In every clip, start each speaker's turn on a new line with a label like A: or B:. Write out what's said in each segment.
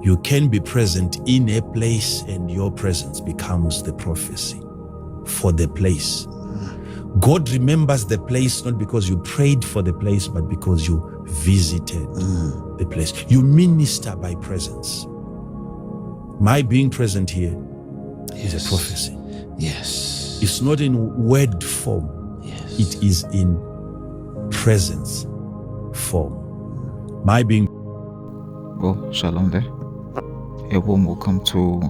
A: You can be present in a place and your presence becomes the prophecy for the place. God remembers the place not because you prayed for the place, but because you visited the place. You minister by presence. My being present here is a prophecy.
B: Yes.
A: It's not in word form.
B: Yes.
A: It is in presence form. My being.
B: Well, shalom there. A warm welcome to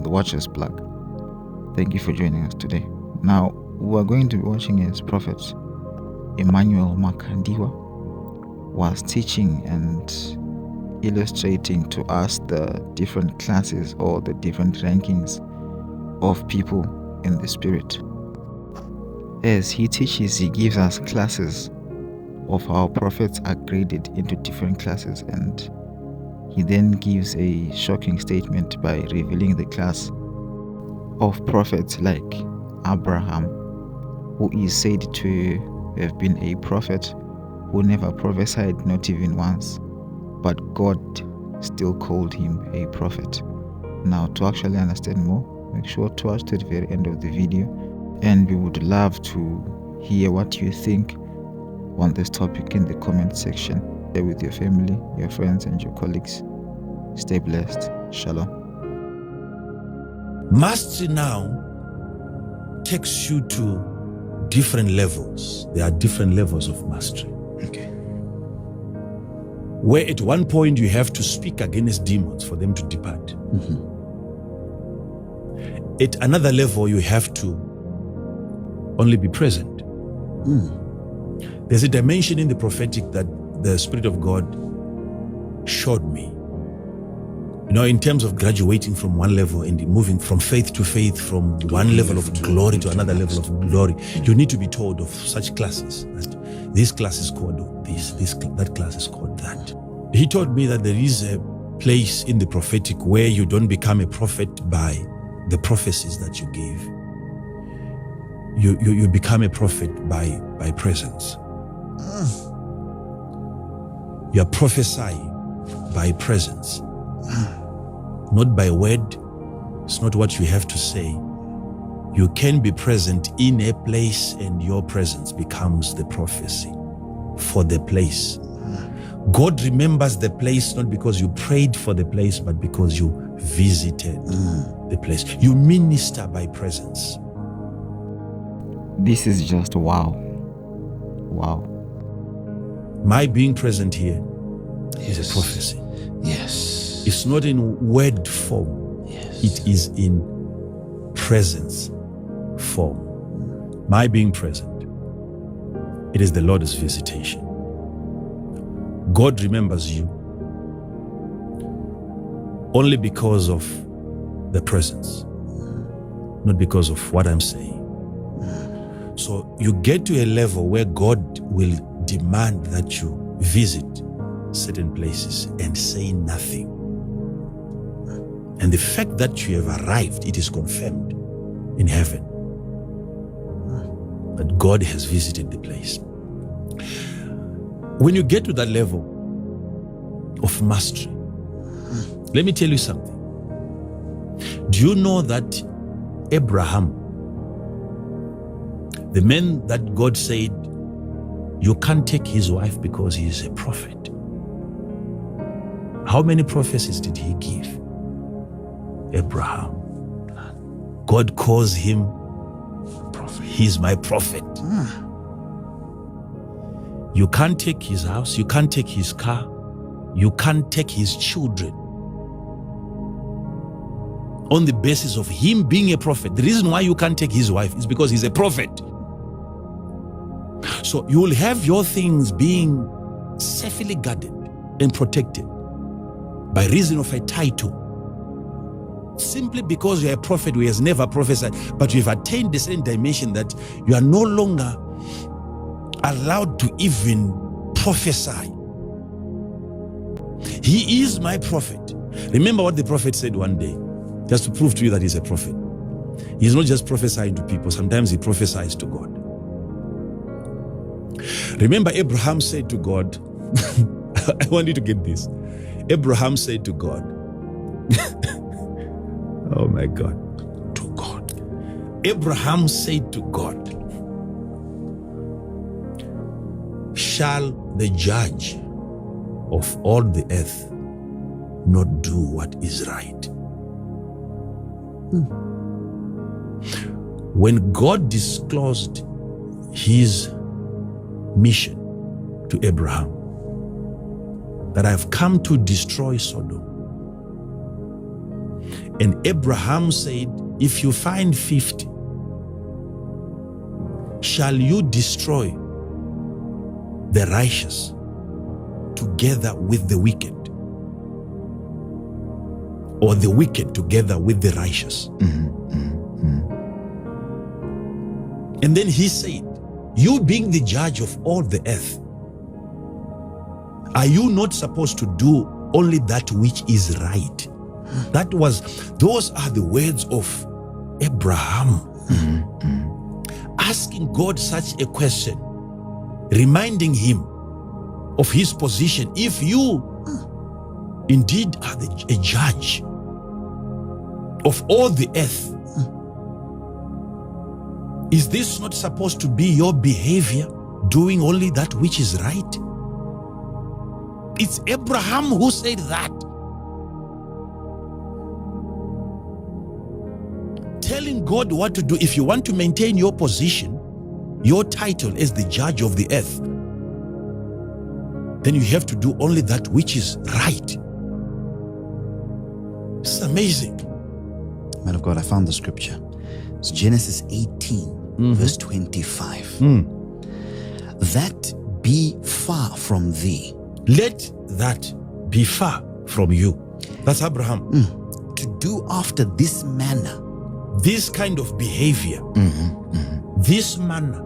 B: the Watcher's Plug. Thank you for joining us today. Now, we are going to be watching as Prophet Emmanuel Makandiwa was teaching and illustrating to us the different classes or the different rankings of people in the spirit. As he teaches, he gives us classes of how prophets are graded into different classes, and he then gives a shocking statement by revealing the class of prophets like Abraham, who is said to have been a prophet who never prophesied, not even once, but God still called him a prophet. Now, to actually understand more, make sure to watch to the very end of the video, and we would love to hear what you think on this topic in the comment section. Share with your family, your friends, and your colleagues. Stay blessed. Shalom.
A: Mastery now takes you to different levels. There are different levels of mastery.
B: Okay.
A: Where at one point you have to speak against demons for them to depart. At another level, you have to only be present. There's a dimension in the prophetic that the Spirit of God showed me. You know, in terms of graduating from one level and moving from faith to faith, from one level of glory to another level of glory, you need to be told of such classes. That this class is called this, that class is called that. He told me that there is a place in the prophetic where you don't become a prophet by the prophecies that you give. You become a prophet by presence. You are prophesying by presence. Not by word. It's not what you have to say. You can be present in a place and your presence becomes the prophecy for the place. God remembers the place not because you prayed for the place, but because you visited the place. You minister by presence.
B: This is just wow. Wow.
A: My being present here is a prophecy.
B: Yes.
A: It's not in word form.
B: Yes.
A: It is in presence form. My being present, it is the Lord's visitation. God remembers you only because of the presence, not because of what I'm saying. So you get to a level where God will demand that you visit certain places and say nothing. And the fact that you have arrived, it is confirmed in heaven that God has visited the place. When you get to that level of mastery, let me tell you something. Do you know that Abraham, the man that God said, you can't take his wife because he is a prophet? How many prophecies did he give? Abraham. God calls him prophet. He's my prophet. You can't take his house, you can't take his car, you can't take his children on the basis of him being a prophet. The reason why you can't take his wife is because he's a prophet. So you will have your things being safely guarded and protected by reason of a title, simply because you're a prophet who has never prophesied, but you have attained the same dimension that you are no longer allowed to even prophesy. He is my prophet. Remember what the prophet said one day, just to prove to you that he's a prophet. He's not just prophesying to people, sometimes he prophesies to God. Remember, Abraham said to God, I want you to get this. Abraham said to God, Oh my God.
C: To God.
A: Abraham said to God, shall the judge of all the earth not do what is right? When God disclosed his mission to Abraham, that I have come to destroy Sodom, and Abraham said, if you find 50, shall you destroy the righteous together with the wicked, or the wicked together with the righteous? And then he said, you being the judge of all the earth, are you not supposed to do only that which is right? Those are the words of Abraham. Asking God such a question, reminding him of his position. If you indeed are a judge of all the earth, is this not supposed to be your behavior, doing only that which is right? It's Abraham who said that. Telling God what to do. If you want to maintain your position, your title as the judge of the earth, then you have to do only that which is right. It's amazing.
C: Man of God, I found the scripture. It's Genesis 18, verse 25. That be far from thee.
A: Let that be far from you. That's Abraham.
C: To do after this manner.
A: This kind of behavior, this manner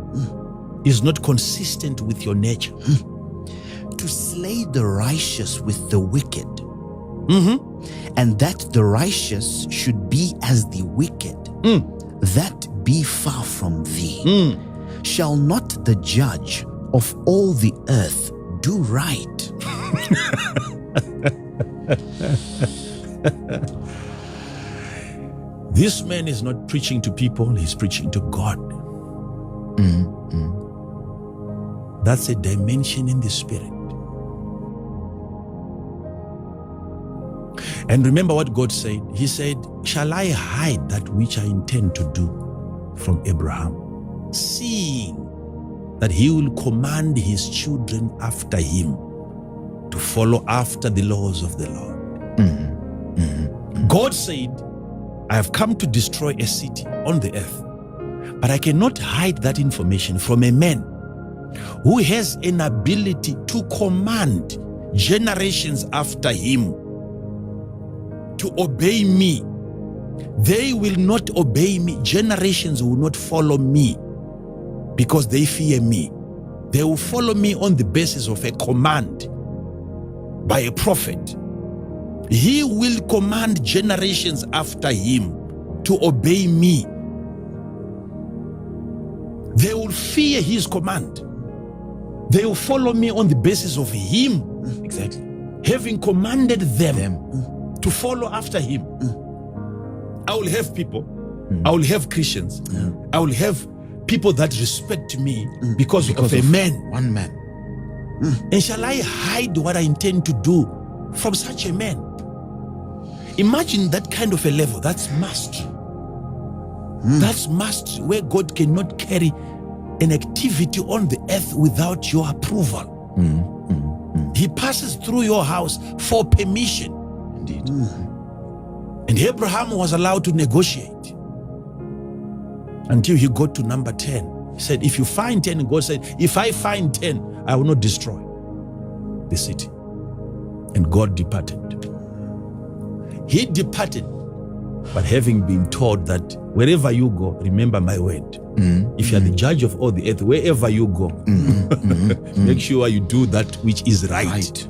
A: is not consistent with your nature.
C: To slay the righteous with the wicked, and that the righteous should be as the wicked, that be far from thee. Shall not the judge of all the earth do right?
A: This man is not preaching to people, he's preaching to God. That's a dimension in the spirit. And remember what God said. He said, shall I hide that which I intend to do from Abraham, seeing that he will command his children after him to follow after the laws of the Lord? God said, I have come to destroy a city on the earth, but I cannot hide that information from a man who has an ability to command generations after him to obey me. They will not obey me. Generations will not follow me because they fear me. They will follow me on the basis of a command by a prophet. He will command generations after him to obey me. They will fear his command. They will follow me on the basis of him.
C: Exactly.
A: Having commanded them to follow after him. I will have people. I will have Christians. I will have people that respect me because of a man.
C: One man.
A: And shall I hide what I intend to do from such a man? Imagine that kind of a level. That's mastery. That's mastery, where God cannot carry an activity on the earth without your approval. He passes through your house for permission.
C: Indeed.
A: And Abraham was allowed to negotiate until he got to number 10. He said, if you find 10, and God said, if I find 10, I will not destroy the city. And God departed. He departed, but having been told that wherever you go, remember my word. If you are the judge of all the earth, wherever you go, make sure you do that which is right.